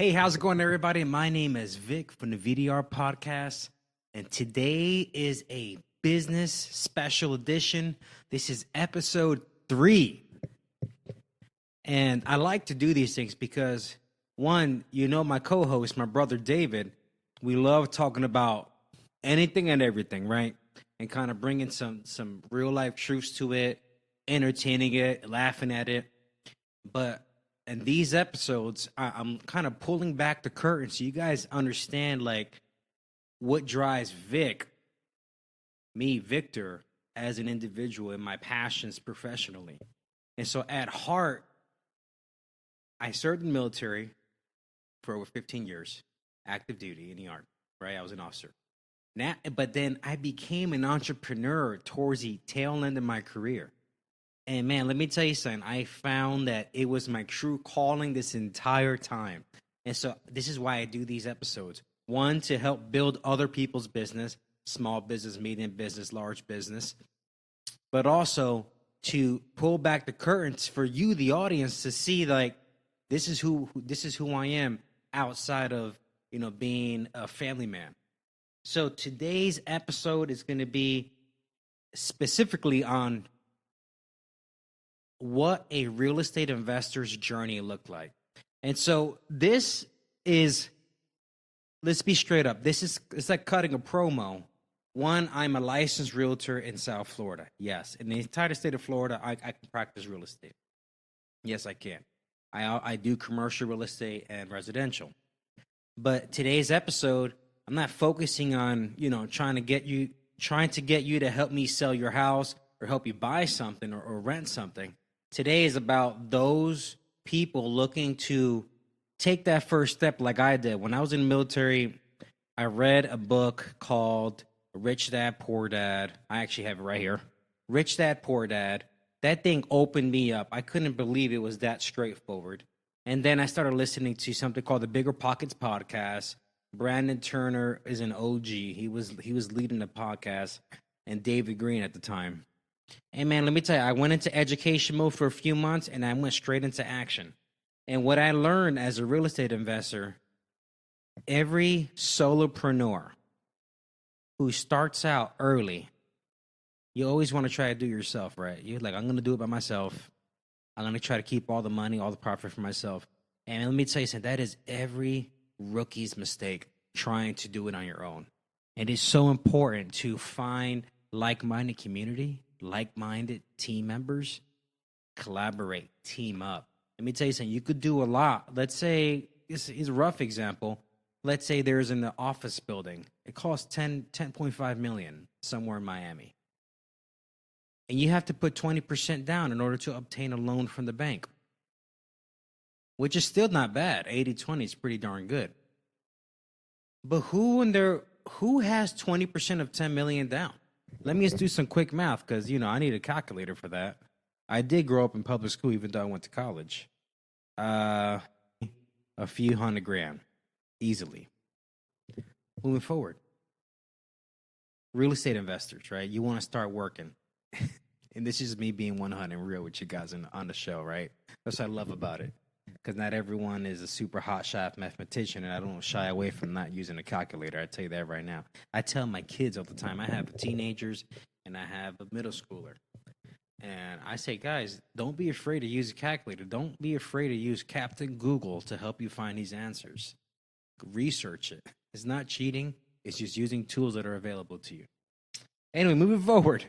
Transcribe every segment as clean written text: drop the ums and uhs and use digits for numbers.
Hey, how's it going, everybody? My name is Vic from the VDR podcast, and today is a business special edition. This is episode 3. And I like to do these things because, one, my co host, my brother David, we love talking about anything and everything, right? And kind of bringing some real life truths to it, entertaining it, laughing at it. But in these episodes, I'm kind of pulling back the curtain so you guys understand like what drives Victor, as an individual and my passions professionally. And so at heart, I served in the military for over 15 years, active duty in the Army, right? I was an officer. But then I became an entrepreneur towards the tail end of my career. And man, let me tell you something. I found that it was my true calling this entire time. And so this is why I do these episodes. One, to help build other people's business, small business, medium business, large business, but also to pull back the curtains for you, the audience, to see like this is who I am outside of, being a family man. So today's episode is going to be specifically on what a real estate investor's journey looked like. And so this is, let's be straight up. It's like cutting a promo. One, I'm a licensed realtor in South Florida. Yes. In the entire state of Florida, I can practice real estate. Yes, I can. I do commercial real estate and residential. But today's episode, I'm not focusing on, trying to get you to help me sell your house or help you buy something or rent something. Today is about those people looking to take that first step like I did. When I was in the military, I read a book called Rich Dad, Poor Dad. I actually have it right here. Rich Dad, Poor Dad. That thing opened me up. I couldn't believe it was that straightforward. And then I started listening to something called the Bigger Pockets podcast. Brandon Turner is an OG. He was leading the podcast, and David Green at the time. And man, let me tell you, I went into education mode for a few months and I went straight into action. And what I learned as a real estate investor, every solopreneur who starts out early, you always want to try to do it yourself, right? You're like, I'm going to do it by myself. I'm going to try to keep all the money, all the profit for myself. And let me tell you something, that is every rookie's mistake, trying to do it on your own. It is so important to find like-minded community, like-minded team members, collaborate, team up. Let me tell you something, you could do a lot. Let's say, this is a rough example. Let's say there's an office building. It costs $10.5 million somewhere in Miami. And you have to put 20% down in order to obtain a loan from the bank, which is still not bad. 80-20 is pretty darn good. But who has 20% of $10 million down? Let me just do some quick math because, I need a calculator for that. I did grow up in public school even though I went to college. A few $100,000, easily. Moving forward. Real estate investors, right? You want to start working. And this is me being 100 and real with you guys on the show, right? That's what I love about it. Because not everyone is a super hotshot mathematician, and I don't shy away from not using a calculator. I tell you that right now. I tell my kids all the time. I have teenagers, and I have a middle schooler. And I say, guys, don't be afraid to use a calculator. Don't be afraid to use Captain Google to help you find these answers. Research it. It's not cheating. It's just using tools that are available to you. Anyway, moving forward.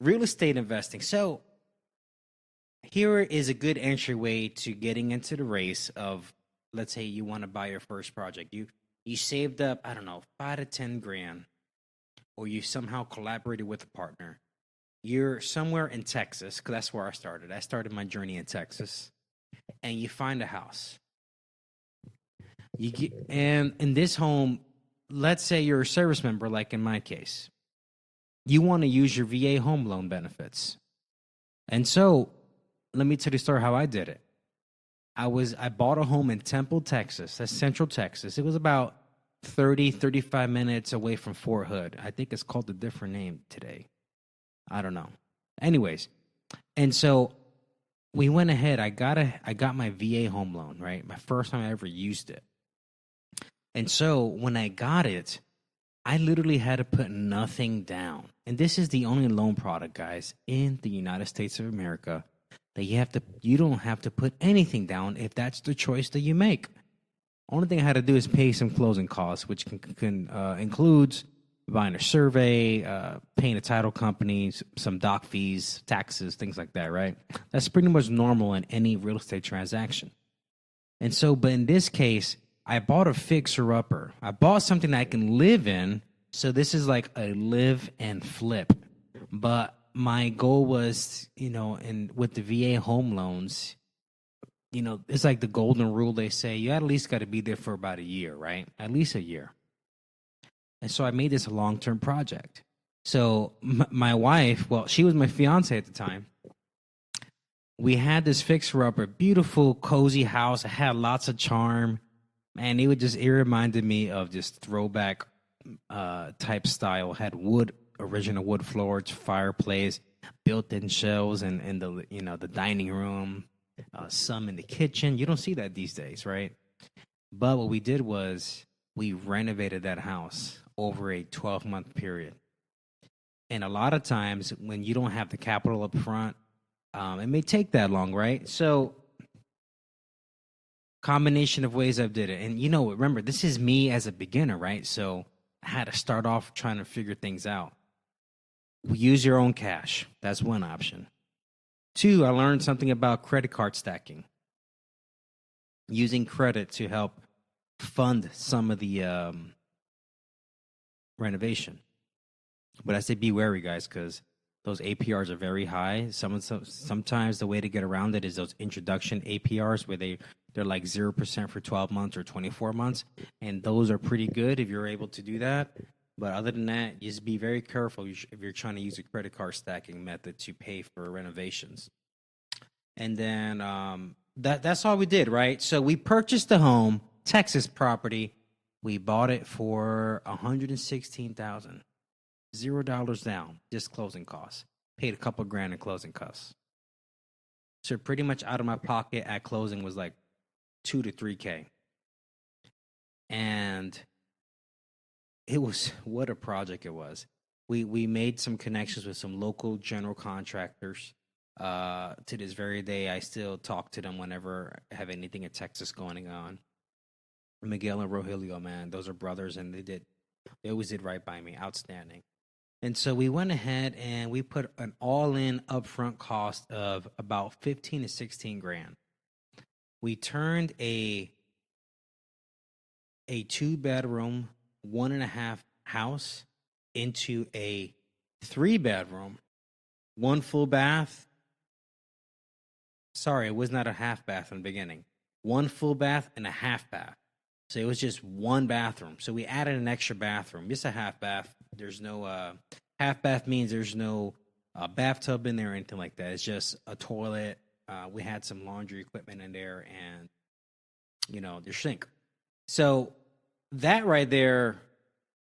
Real estate investing. So here is a good entryway to getting into the race of, let's say you want to buy your first project. You saved up, I don't know, $5 to $10,000, or you somehow collaborated with a partner. You're somewhere in Texas, because that's where I started. I started my journey in Texas, and you find a house. And in this home, let's say you're a service member, like in my case. You want to use your VA home loan benefits. And so, let me tell you the story how I did it. I bought a home in Temple, Texas. That's Central Texas. It was about 35 minutes away from Fort Hood. I think it's called a different name today. I don't know. Anyways, and so we went ahead. I got my VA home loan, right? My first time I ever used it. And so when I got it, I literally had to put nothing down. And this is the only loan product, guys, in the United States of America that you don't have to put anything down if that's the choice that you make. Only thing I had to do is pay some closing costs, which includes buying a survey, paying a title company, some doc fees, taxes, things like that, right? That's pretty much normal in any real estate transaction. And so, but in this case, I bought a fixer upper. I bought something that I can live in. So this is like a live and flip. But my goal was, and with the VA home loans, it's like the golden rule. They say you at least got to be there for about a year, right? At least a year. And so I made this a long-term project. So my wife, well, she was my fiance at the time. We had this fixer-upper, beautiful, cozy house. It had lots of charm. And it reminded me of just throwback type style. Had original wood floors, fireplace, built-in shelves, and the dining room. Some in the kitchen. You don't see that these days, right? But what we did was we renovated that house over a 12-month period. And a lot of times when you don't have the capital up front, it may take that long, right? So combination of ways I've did it. And remember, this is me as a beginner, right? So I had to start off trying to figure things out. Use your own cash. That's one option. 2, I learned something about credit card stacking. Using credit to help fund some of the renovation. But I say be wary, guys, because those APRs are very high. Sometimes the way to get around it is those introduction APRs where they're like 0% for 12 months or 24 months. And those are pretty good if you're able to do that. But other than that, just be very careful if you're trying to use a credit card stacking method to pay for renovations. And then that's all we did, right? So we purchased the home, Texas property. We bought it for $116,000. $0 down, just closing costs. Paid a couple grand in closing costs. So pretty much out of my pocket at closing was like $2 to $3K. And it was, what a project it was. We made some connections with some local general contractors. To this very day, I still talk to them whenever I have anything in Texas going on. Miguel and Rogelio, man, those are brothers, and they always did right by me. Outstanding. And so we went ahead and we put an all-in upfront cost of about 15 to 16 grand. We turned a 2-bedroom, 1.5 house into a 3-bedroom, 1 full bath. Sorry, it was not a half bath in the beginning. 1 full bath and a half bath. So it was just 1 bathroom. So we added an extra bathroom, just a half bath. There's no half bath means there's no bathtub in there or anything like that. It's just a toilet. We had some laundry equipment in there and, your sink. So that right there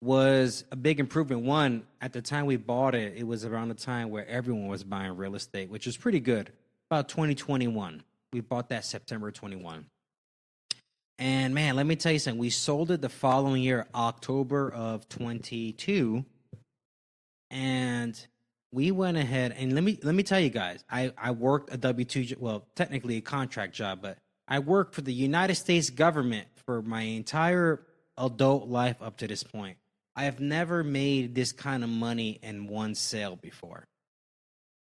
was a big improvement. One, at the time we bought it, it was around the time where everyone was buying real estate, which was pretty good. About 2021. We bought that September 21. And man, let me tell you something. We sold it the following year, October of 22. And we went ahead and let me tell you guys, I worked a W-2, well, technically a contract job, but I worked for the United States government for my entire adult life up to this point. I have never made this kind of money in one sale before.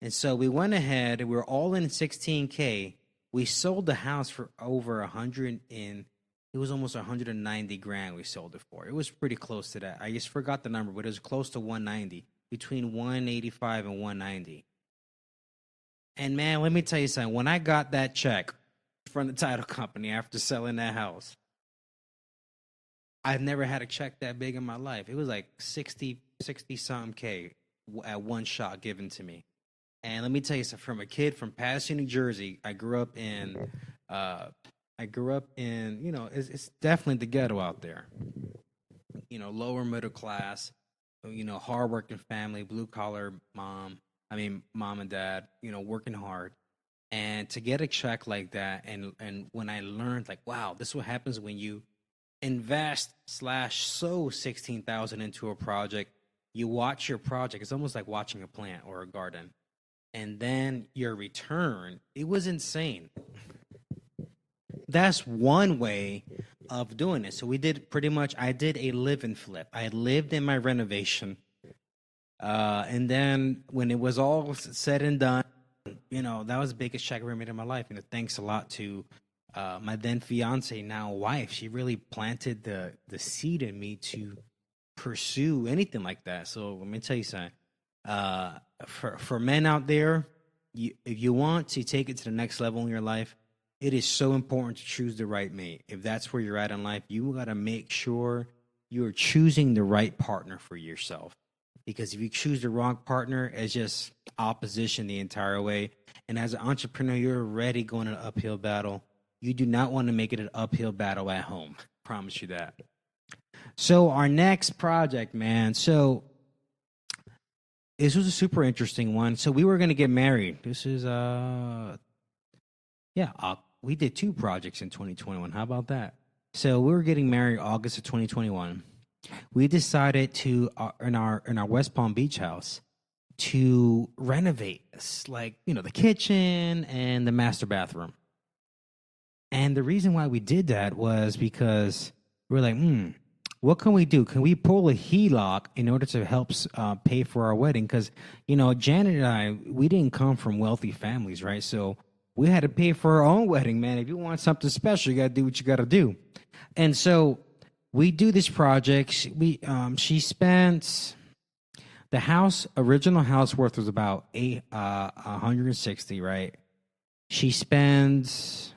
And so we went ahead, we were all in 16K. We sold the house for over 100 and it was almost 190 grand we sold it for. It was pretty close to that. I just forgot the number, but it was close to 190, between 185 and 190. And man, let me tell you something. When I got that check from the title company after selling that house, I've never had a check that big in my life. It was like 60 something K at one shot given to me. And let me tell you something, from a kid from Patterson, New Jersey, I grew up in, it's definitely the ghetto out there. Lower middle class, hardworking family, blue collar mom and dad, working hard. And to get a check like that, and when I learned, like, wow, this is what happens when you invest slash sow 16,000 into a project. You watch your project. It's almost like watching a plant or a garden, and then your return. It was insane. That's one way of doing it. So we did pretty much. I did a live and flip. I lived in my renovation, and then when it was all said and done, that was the biggest check I ever made in my life. Thanks a lot to my then fiance, now wife. She really planted the seed in me to pursue anything like that. So let me tell you something. For men out there, if you want to take it to the next level in your life, it is so important to choose the right mate. If that's where you're at in life, you got to make sure you're choosing the right partner for yourself. Because if you choose the wrong partner, it's just opposition the entire way. And as an entrepreneur, you're already going an uphill battle. You do not want to make it an uphill battle at home. Promise you that. So our next project, man. So this was a super interesting one. So we were going to get married. This is we did 2 projects in 2021. How about that? So we were getting married August of 2021. We decided to in our West Palm Beach house to renovate, like, the kitchen and the master bathroom. And the reason why we did that was because we're like, what can we do? Can we pull a HELOC in order to help pay for our wedding? Because, Janet and I, we didn't come from wealthy families, right? So we had to pay for our own wedding, man. If you want something special, you got to do what you got to do. And so we do this project. She spent the original house worth was about 160, right? She spends.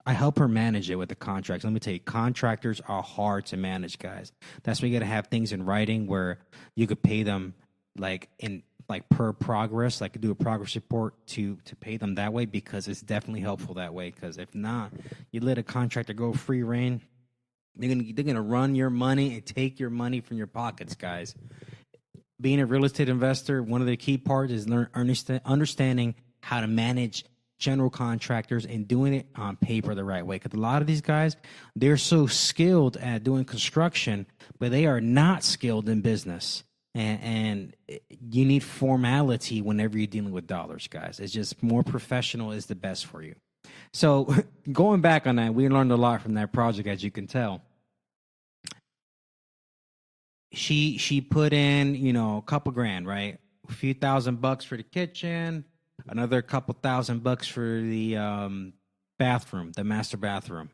I help her manage it with the contracts. Let me tell you, contractors are hard to manage, guys. That's why you got to have things in writing where you could pay them like per progress, like do a progress report to pay them that way, because it's definitely helpful that way. Because if not, you let a contractor go free reign, they're gonna run your money and take your money from your pockets, guys. Being a real estate investor, one of the key parts is understanding how to manage general contractors and doing it on paper the right way. Because a lot of these guys, they're so skilled at doing construction, but they are not skilled in business. And you need formality whenever you're dealing with dollars, guys. It's just more professional is the best for you. So going back on that, we learned a lot from that project, as you can tell. She put in, a couple grand, right? A few $1,000 for the kitchen, another couple $1,000 for the bathroom, the master bathroom.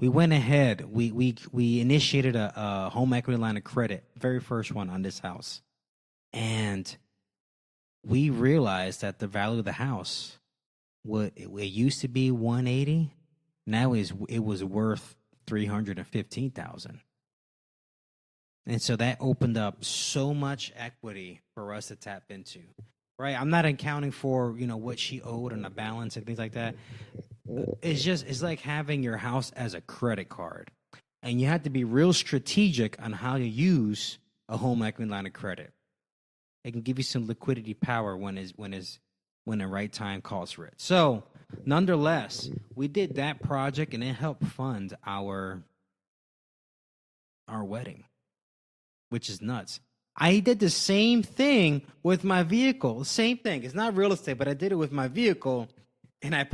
We went ahead. We initiated a home equity line of credit, very first one on this house, and we realized that the value of the house, it used to be 180, now it was worth 315,000. And so that opened up so much equity for us to tap into, right? I'm not accounting for, what she owed on a balance and things like that. It's like having your house as a credit card. And you have to be real strategic on how to use a home equity line of credit. It can give you some liquidity power when the right time calls for it. So, nonetheless, we did that project and it helped fund our wedding, which is nuts. I did the same thing with my vehicle. Same thing. It's not real estate, but I did it with my vehicle, and I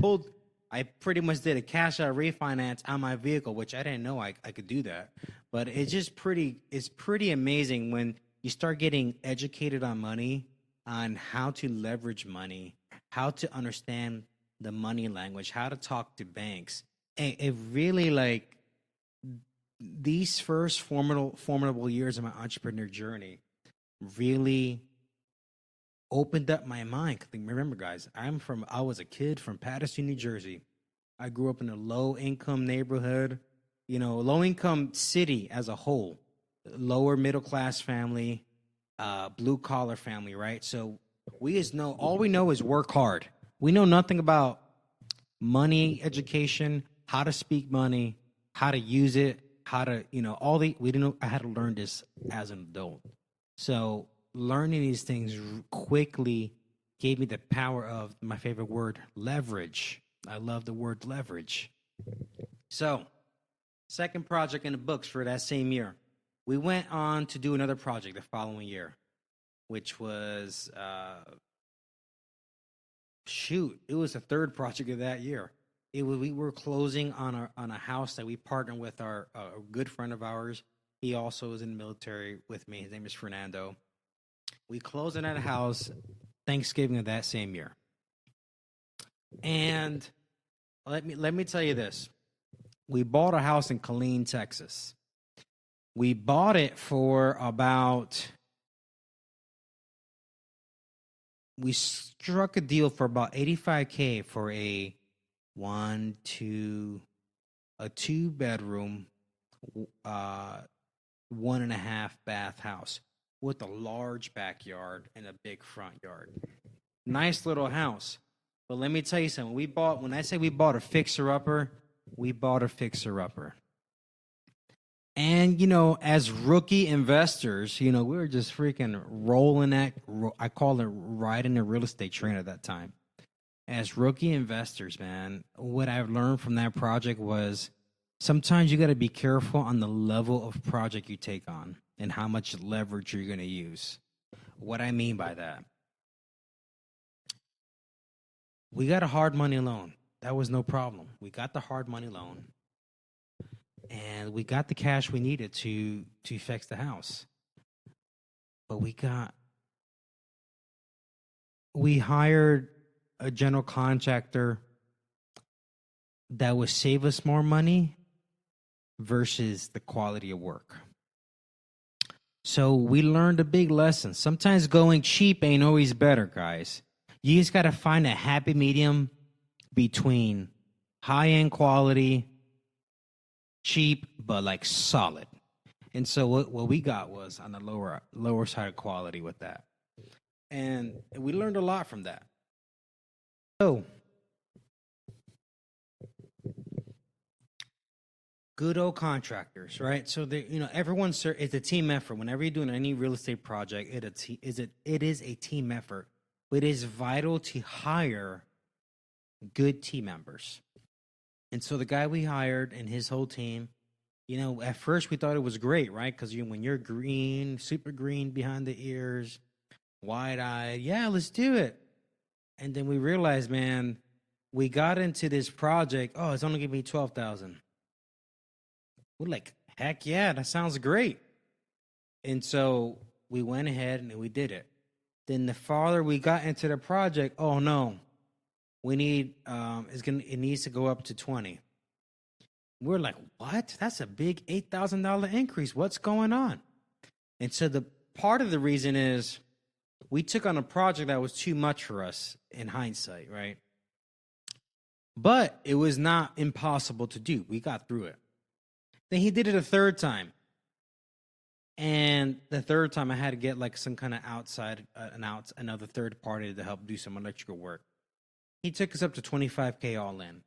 pretty much did a cash out refinance on my vehicle, which I didn't know I could do that. But it's pretty amazing when you start getting educated on money, on how to leverage money, how to understand the money language, how to talk to banks. And it really, like, these first formidable years of my entrepreneur journey really opened up my mind. Remember, guys, I was a kid from Paterson, New Jersey. I grew up in a low-income neighborhood, low-income city as a whole, lower middle-class family, blue-collar family, right? So all we know is work hard. We know nothing about money education, how to speak money, how to use it, how to, we didn't know. I had to learn this as an adult. So learning these things quickly gave me the power of my favorite word, leverage. I love the word leverage. So, second project in the books for that same year. We went on to do another project the following year, which was, it was the third project of that year. We were closing on a house that we partnered with a good friend of ours. He also was in the military with me. His name is Fernando. We closed on that house Thanksgiving of that same year. And let me tell you this. We bought a house in Killeen, Texas. We bought it for we struck a deal for about $85K for a 2-bedroom, 1.5 bath house with a large backyard and a big front yard. Nice little house. But let me tell you something. When I say we bought a fixer-upper, we bought a fixer-upper. And, as rookie investors, we were just freaking I call it riding the real estate train at that time. As rookie investors, man, what I've learned from that project was sometimes you got to be careful on the level of project you take on and how much leverage you're going to use. What I mean by that, we got a hard money loan. That was no problem. We got the hard money loan. And we got the cash we needed to fix the house. But we hired a general contractor that would save us more money versus the quality of work. So we learned a big lesson. Sometimes going cheap ain't always better, guys. You just got to find a happy medium between high-end quality, cheap, but like solid. And so what we got was on the lower side of quality with that. And we learned a lot from that. So, good old contractors, right? So everyone's it's a team effort. Whenever you're doing any real estate project, it is a team effort. But it is vital to hire good team members. And so the guy we hired and his whole team, at first we thought it was great, right? Because when you're green, super green behind the ears, wide-eyed, yeah, let's do it. And then we realized, man, we got into this project. Oh, it's only going to be $12,000. We're like, heck yeah, that sounds great. And so we went ahead and we did it. Then the farther we got into the project, oh no, we need it needs to go up to 20. We're like, what? That's a big $8,000 increase. What's going on? And so the part of the reason is we took on a project that was too much for us in hindsight, right? But it was not impossible to do. We got through it. Then he did it a third time. And the third time I had to get like some kind of another third party to help do some electrical work. He took us up to $25K all in.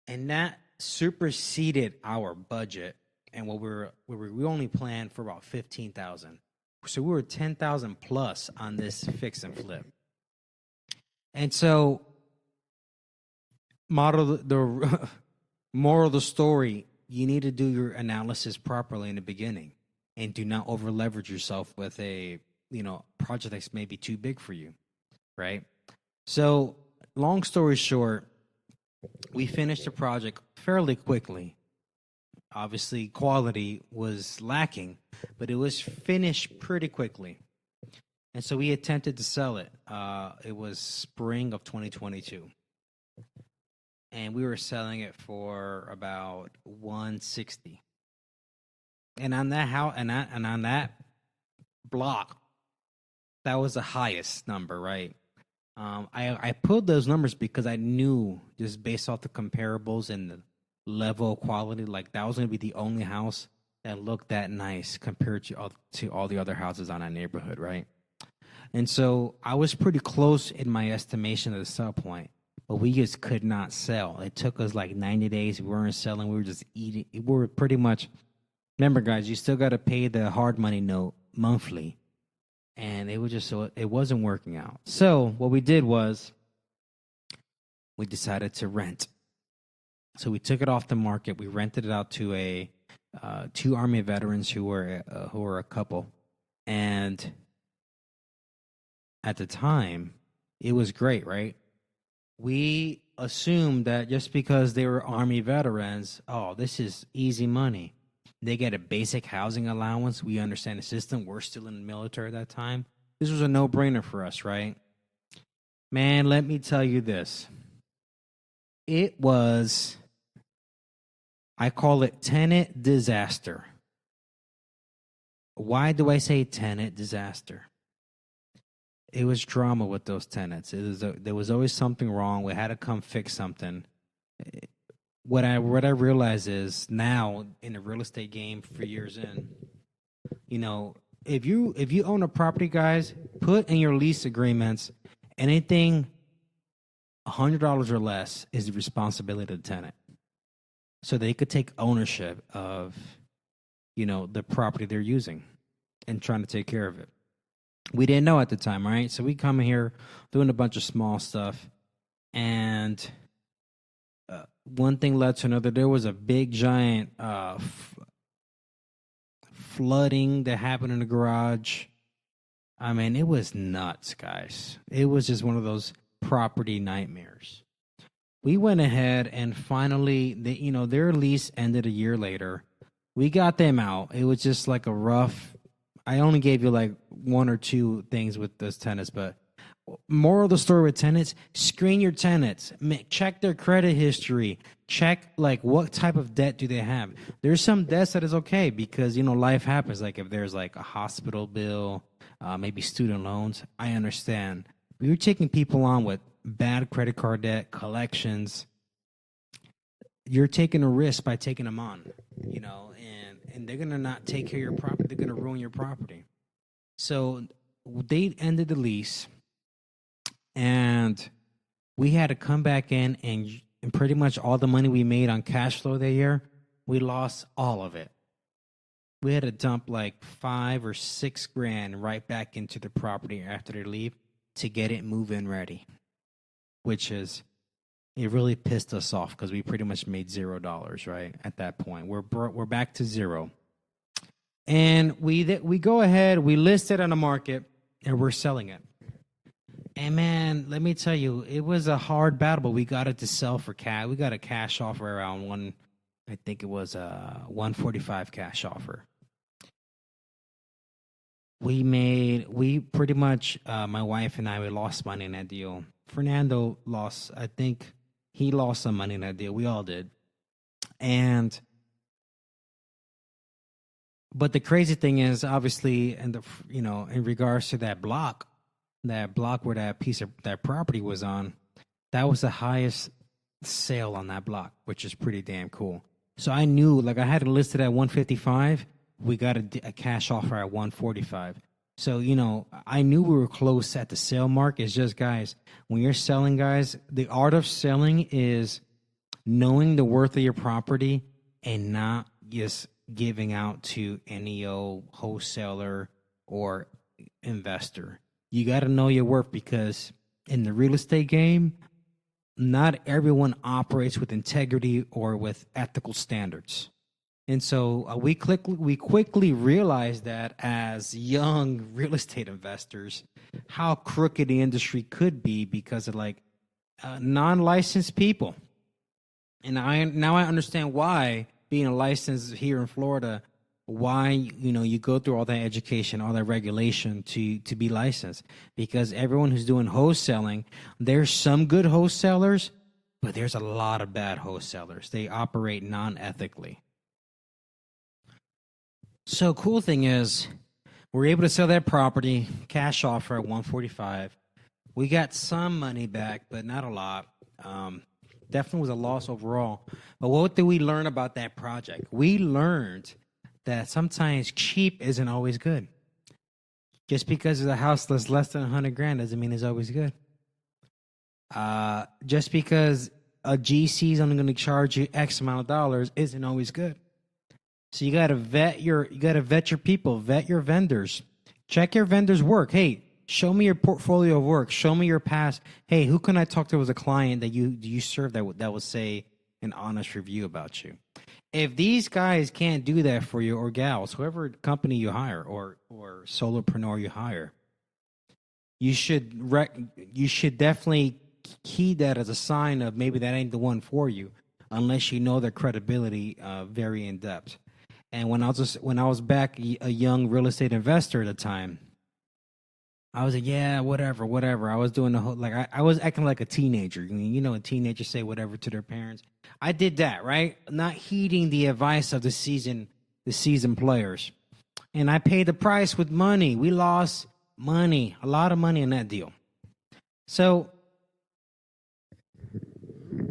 And that superseded our budget. And we only planned for about $15,000. So we were $10,000 plus on this fix and flip. And so the moral of the story, you need to do your analysis properly in the beginning and do not over leverage yourself with a project that's maybe too big for you, right? So long story short, we finished the project fairly quickly. Obviously, quality was lacking, but it was finished pretty quickly. And so we attempted to sell it. It was spring of 2022. And we were selling it for about $160. And on that house, and on that block, that was the highest number, right? I pulled those numbers because I knew, just based off the comparables and the level of quality, like that was going to be the only house that looked that nice compared to all the other houses on that neighborhood, right? And so I was pretty close in my estimation of the sell point, but we just could not sell. It took us like 90 days. We weren't selling. We were just eating. We were pretty much, remember guys, you still got to pay the hard money note monthly. and it was just so it wasn't working out. So what we did was we decided to rent. So we took it off the market. We rented it out to a two Army veterans who were a couple, and at the time, it was great, right? We assumed that just because they were Army veterans, oh, this is easy money. They get a basic housing allowance. We understand the system. We're still in the military at that time. This was a no-brainer for us, right? Man, let me tell you this. It was, I call it tenant disaster. Why do I say tenant disaster? It was drama with those tenants. There was always something wrong. We had to come fix something. What I realize is now in the real estate game for years in, you know, if you own a property, guys, put in your lease agreements anything $100 or less is the responsibility of the tenant, so they could take ownership of, you know, the property they're using and trying to take care of it. We didn't know at the time, right? So we come here doing a bunch of small stuff, and one thing led to another. There was a big, giant flooding that happened in the garage. I mean, it was nuts, guys. It was just one of those property nightmares. We went ahead and finally, their lease ended a year later. We got them out. It was just like a rough. I only gave you like one or two things with those tenants, but moral of the story with tenants: screen your tenants, check their credit history, check like what type of debt do they have. There's some debts that is okay because, you know, life happens. Like if there's like a hospital bill, maybe student loans, I understand. We were taking people on with bad credit card debt, collections. You're taking a risk by taking them on, you know, and they're going to not take care of your property. They're going to ruin your property. So they ended the lease, and we had to come back in, and pretty much all the money we made on cash flow that year, we lost all of it. We had to dump like $5 or $6 grand right back into the property after they leave to get it move-in ready, which is, it really pissed us off because we pretty much made $0, right? At that point, we're back to zero, and we go ahead, we list it on the market, and we're selling it. And man, let me tell you, it was a hard battle, but we got it to sell for cash. We got a cash offer around I think it was a 145 cash offer. We pretty much, my wife and I, we lost money in that deal. Fernando lost, I think he lost some money in that deal. We all did. But the crazy thing is, obviously, in regards to that block where that piece of that property was on, that was the highest sale on that block, which is pretty damn cool. So I knew, like, I had it listed at 155. We got a cash offer at 145. So, you know, I knew we were close at the sale mark. It's just, guys, when you're selling, guys, the art of selling is knowing the worth of your property and not just giving out to any old wholesaler or investor. You got to know your worth, because in the real estate game, not everyone operates with integrity or with ethical standards. And so we quickly realized that as young real estate investors, how crooked the industry could be because of non-licensed people. And now I understand why, being a licensed here in Florida, why you go through all that education, all that regulation to be licensed. Because everyone who's doing wholesaling, there's some good wholesalers, but there's a lot of bad wholesalers. They operate non-ethically. So cool thing is, we're able to sell that property, cash offer at 145. We got some money back, but not a lot. Definitely was a loss overall. But what did we learn about that project? We learned that sometimes cheap isn't always good. Just because it's a house that's less than 100 grand doesn't mean it's always good. Just because a GC is only going to charge you X amount of dollars isn't always good. So you got to vet your people, vet your vendors, Check your vendor's work. Hey, show me your portfolio of work. Show me your past. Hey, who can I talk to as a client that you serve that will say an honest review about you? If these guys can't do that for you, or gals, whoever company you hire or solopreneur you hire, you should definitely key that as a sign of maybe that ain't the one for you, unless you know their credibility very in depth. And when I was back a young real estate investor at the time, I was like, yeah, whatever. I was doing the whole I was acting like a teenager. You know, a teenager say whatever to their parents. I did that, right? Not heeding the advice of the seasoned players. And I paid the price with money. We lost money, a lot of money in that deal. So,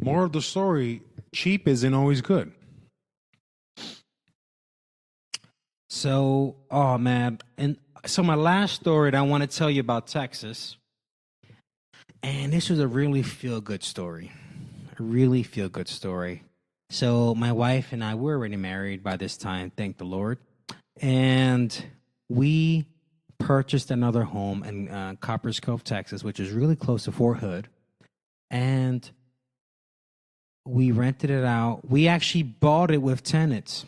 More of the story: cheap isn't always good. oh man. And so my last story that I want to tell you about Texas, and this was a really feel-good story. A really feel-good story. So my wife and I were already married by this time, thank the Lord. And we purchased another home in Coppers Cove, Texas, which is really close to Fort Hood. And we rented it out. We actually bought it with tenants.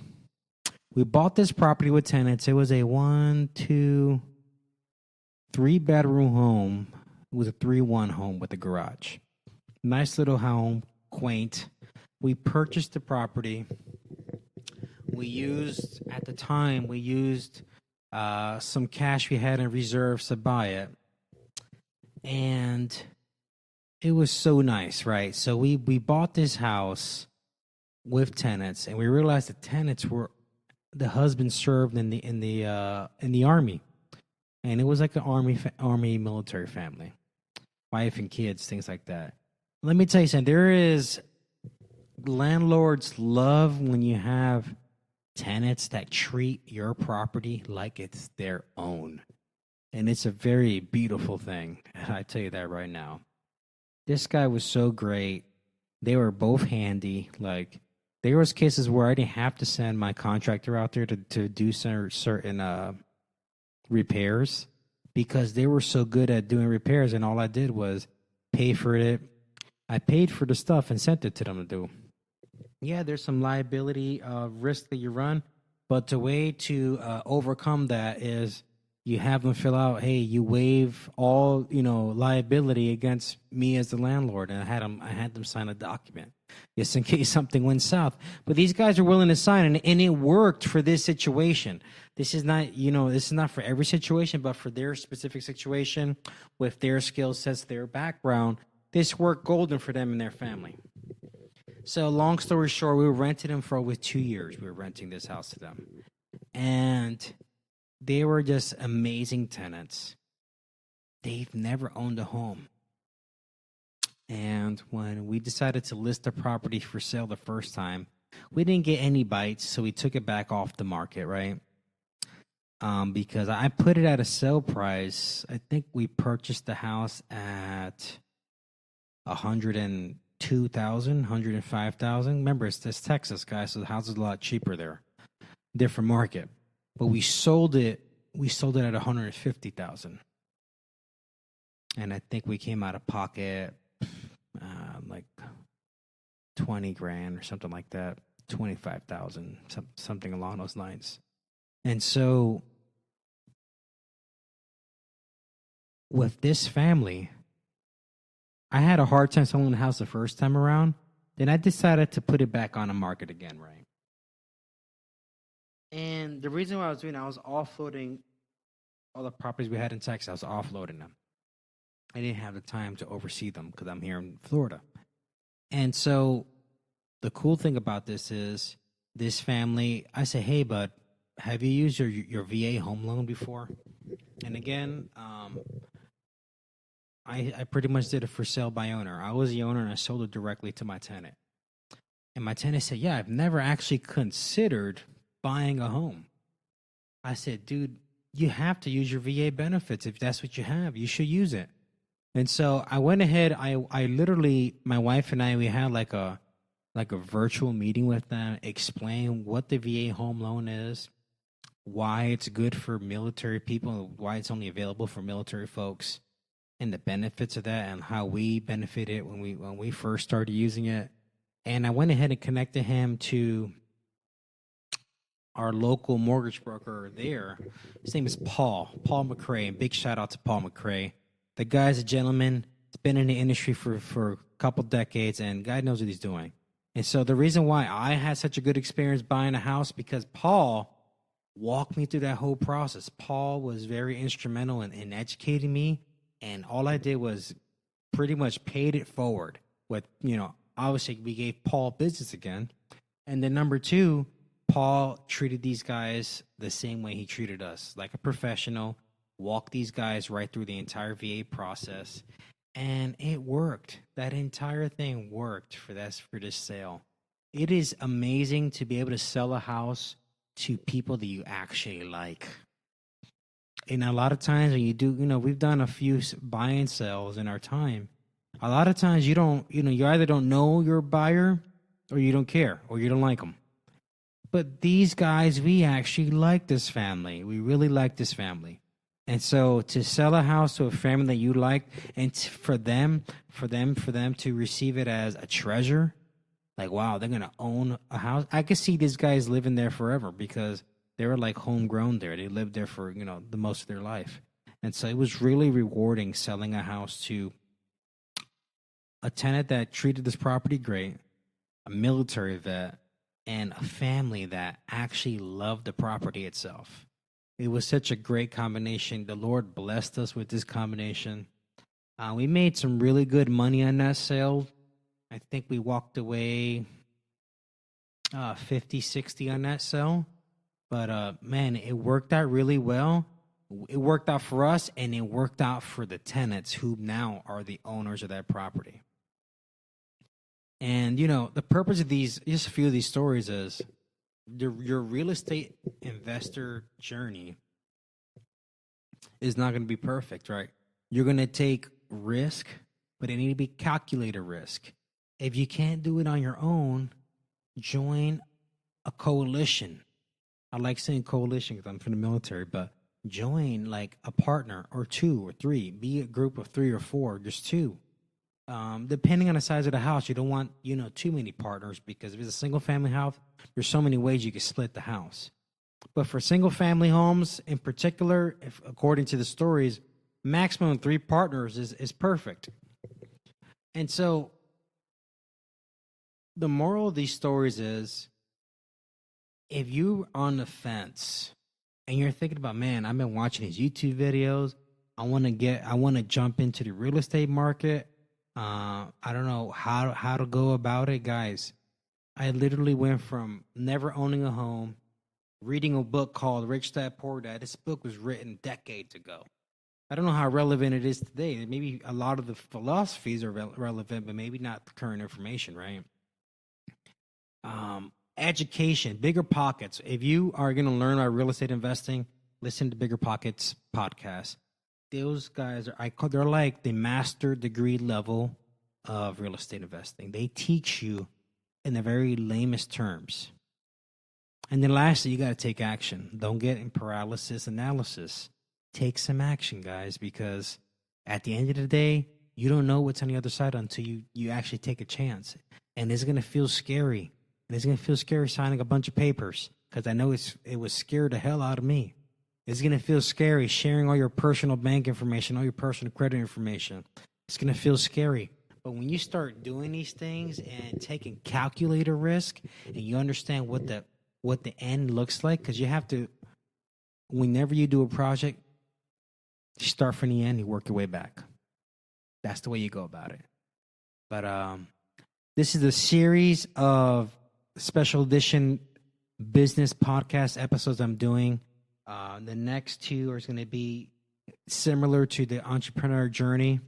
We bought this property with tenants. It was a 1, 2, 3-bedroom home. It was a 3-1 home with a garage. Nice little home, quaint. We purchased the property. At the time, we used some cash we had in reserves to buy it. And it was so nice, right? So we bought this house with tenants, and we realized the tenants were the husband served in the army, and it was like an army military family, wife and kids, things like that. Let me tell you something. There is landlords love when you have tenants that treat your property like it's their own, and it's a very beautiful thing. I tell you that right now. This guy was so great. They were both handy. Like, there was cases where I didn't have to send my contractor out there to do certain repairs, because they were so good at doing repairs, and all I did was pay for it. I paid for the stuff and sent it to them to do. Yeah, there's some liability risk that you run, but the way to overcome that is you have them fill out, hey, you waive all liability against me as the landlord, and I had them sign a document just in case something went south. But these guys are willing to sign, and it worked for this situation. This is not for every situation, but for their specific situation, with their skill sets, their background, this worked golden for them and their family. So long story short, we rented them for over 2 years. We were renting this house to them, and they were just amazing tenants. They've never owned a home. And when we decided to list the property for sale the first time, we didn't get any bites, so we took it back off the market, right? Because I put it at a sale price. I think we purchased the house at $102,000, $105,000. Remember, it's Texas, guys, so the house is a lot cheaper there. Different market. But we sold it at $150,000. And I think we came out of pocket like 20 grand or something like that, 25,000, something along those lines. And so with this family, I had a hard time selling the house the first time around. Then I decided to put it back on the market again, right? And the reason why I was offloading all the properties we had in Texas. I was offloading them. I didn't have the time to oversee them because I'm here in Florida. And so the cool thing about this is this family, I say, hey, bud, have you used your VA home loan before? And again, I pretty much did it for sale by owner. I was the owner, and I sold it directly to my tenant. And my tenant said, yeah, I've never actually considered buying a home. I said, dude, you have to use your VA benefits. If that's what you have, you should use it. And so I went ahead. I literally, my wife and I, we had like a virtual meeting with them, explain what the VA home loan is, why it's good for military people, why it's only available for military folks, and the benefits of that, and how we benefited when we first started using it. And I went ahead and connected him to our local mortgage broker there. His name is Paul McCray, and big shout out to Paul McCray. The guy's a gentleman. He's been in the industry for a couple decades, and God knows what he's doing. And so the reason why I had such a good experience buying a house, because Paul walked me through that whole process. Paul was very instrumental in educating me, and all I did was pretty much paid it forward. With, obviously we gave Paul business again. And then number two, Paul treated these guys the same way he treated us, like a professional, walked these guys right through the entire VA process. And it worked. That entire thing worked for this sale. It is amazing to be able to sell a house to people that you actually like. And a lot of times when you do, we've done a few buy and sells in our time. A lot of times you don't, you either don't know your buyer or you don't care or you don't like them. But these guys, we actually like this family. We really like this family. And so to sell a house to a family that you like, and for them to receive it as a treasure, like, wow, they're going to own a house. I could see these guys living there forever because they were like homegrown there. They lived there for, the most of their life. And so it was really rewarding selling a house to a tenant that treated this property great, a military vet, and a family that actually loved the property itself. It was such a great combination. The Lord blessed us with this combination. We made some really good money on that sale. I think we walked away 50, 60 on that sale. But, man, it worked out really well. It worked out for us, and it worked out for the tenants who now are the owners of that property. And, the purpose of just a few of these stories is your real estate investor journey is not going to be perfect, right? You're going to take risk, but it need to be calculated risk. If you can't do it on your own, join a coalition. I like saying coalition because I'm from the military, but join like a partner or two or three. Be a group of 3 or 4, just 2. Depending on the size of the house, you don't want, too many partners, because if it's a single family house, there's so many ways you can split the house. But for single family homes in particular, if according to the stories, maximum 3 partners is perfect. And so the moral of these stories is, if you're on the fence and you're thinking about, man, I've been watching these YouTube videos, I want to jump into the real estate market. I don't know how to go about it, guys. I literally went from never owning a home, reading a book called Rich Dad Poor Dad. This book was written decades ago. I don't know how relevant it is today. Maybe a lot of the philosophies are relevant, but maybe not the current information, right? Education, Bigger Pockets. If you are going to learn about real estate investing, listen to Bigger Pockets podcast. Those guys they're like the master degree level of real estate investing. They teach you in the very lamest terms. And then lastly, you got to take action. Don't get in paralysis analysis. Take some action, guys, because at the end of the day, you don't know what's on the other side until you actually take a chance. And it's going to feel scary. And it's going to feel scary signing a bunch of papers, because I know it was scared the hell out of me. It's going to feel scary sharing all your personal bank information, all your personal credit information. It's going to feel scary. But when you start doing these things and taking calculator risk, and you understand what the end looks like, because you have to, whenever you do a project, you start from the end, you work your way back. That's the way you go about it. But this is a series of special edition business podcast episodes I'm doing. The next 2 are going to be similar to the entrepreneur journey.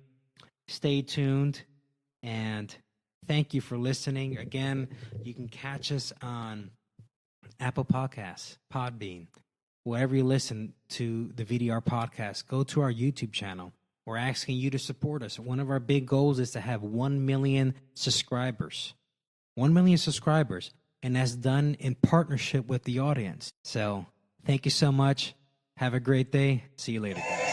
Stay tuned, and thank you for listening. Again, you can catch us on Apple Podcasts, Podbean, wherever you listen to the VDR podcast. Go to our YouTube channel. We're asking you to support us. One of our big goals is to have 1 million subscribers. 1 million subscribers. And that's done in partnership with the audience. So Thank you so much. Have a great day. See you later, guys.